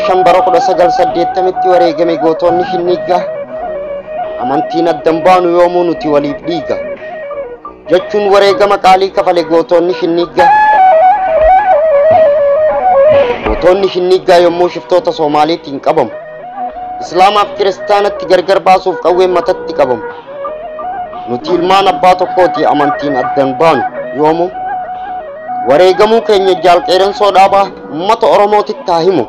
shan bara 1980tti wareegame gootonni Shinnigaa amantiin addan baanu yoomuu nuti waliif dhiiga jechuun wareegama qaalii kafale gootonni Shinnigaa. Gootonni Shinnigaa yommuu shiftoota Soomaaliitiin qabamu Islaamaaf Kiristaanatti gargar baasuuf qawween matatti qabamu. Nuti ilmaan abbaa tokkooti amantiin addan baanu yoomuu wareegamuu keenya jaal qeerensoo dhaabaa uummata Oromootitti haa himu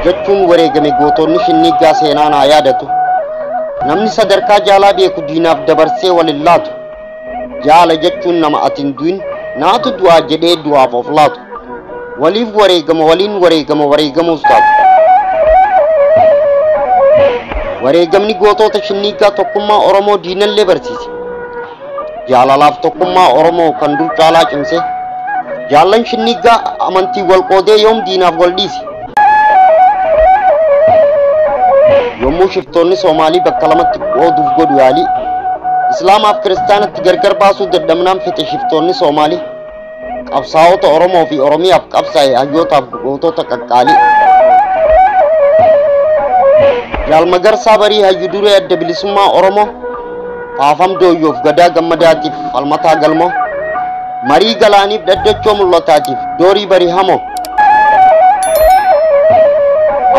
jechuun wareegame gootonni Shinnigaa seenaan haa yaadatu. Namni sadarkaa jaalaa beeku diinaaf dabarsee walin laatu. Jaala jechuun nama atin du'in naatu du'aa jedhee du'aaf of laatu. Waliif wareegama waliin wareegamuus taatu. Wareegamni gootota Shinnigaa tokkummaa Oromoo diinallee barsiise. Jaalalaaf tokkummaa Oromoo kan dur caalaa cimse. Jaallan Shinnigaa amantii wal qoodee yoom diinaaf wal dhiise. Yommuu shiftoonni Soomaalii bakka lamatti qooduuf godhu yaalii Islaamaaf Kiristaanatti gargar baasuu dadhabnaan fixe shiftoonni Soomaalii qabsaa'ota Oromoo fi Oromiyaaf qabsaa'e hayyootaaf gootota qaqqaalii. Jaal Magarsaa Barii hayyu duree adda bilisummaa Oromoo Faafam Dooyyoof Gadaa Gammadaatiif falmataa galmoo Marii Galaaniif Daddachoo Mul'ataatiif Doorii Barii Hamoo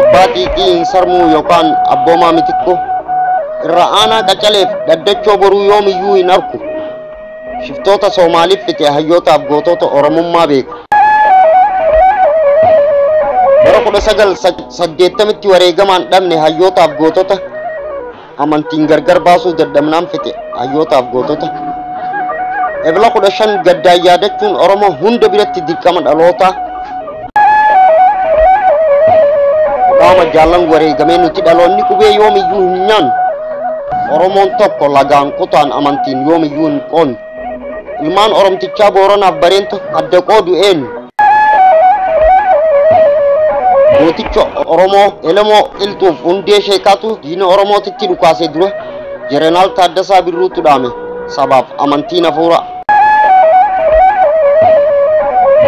Abbaa Xiiqii Insarmuu yookaan Abboomaa Mitikko irra aanaa Qacaleef Daddachoo boruu yoomiyyuu hin arku. Shiftoota Soomaaliif fixe hayyootaaf gootota Oromummaa beeku. Bara 1980tti wareegamaan dhabne hayyootaaf gootota amantiin gargar baasuu dadhabnaan fixe hayyootaaf gootota. Ebla 15 gaddaan yaadachuun Oromoo hunda biratti dirqama dhalootaa. Qaama jaallan wareegamee nuti dhaloonni qubee yoomiyyuu hin nyaannu. Oromoon tokko lagaan kutaan amantiin yoomiyyuu hin qoonnu. Ilmaan Oromtichaa Booranaaf Bareentu adda qoodu eenyu? Gooticha Oromoo Elemoo Qilxuuf hundee sheekaatu diina Oromootitti dhukaasee dura Jeneraal Taaddasaa Birruutu dhaame sabaaf amantiin hafuura.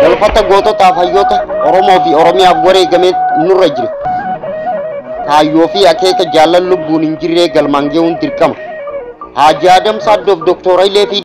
Galfata goototaaf hayyoota Oromoo fi Oromiyaaf wareegamee nurra jira. Kaayyoo fi akeeka jaallan lubbuun hin jirree galmaan ga'uun dirqama. Haaji Adam Saaddoof Dooktor Hayilee fi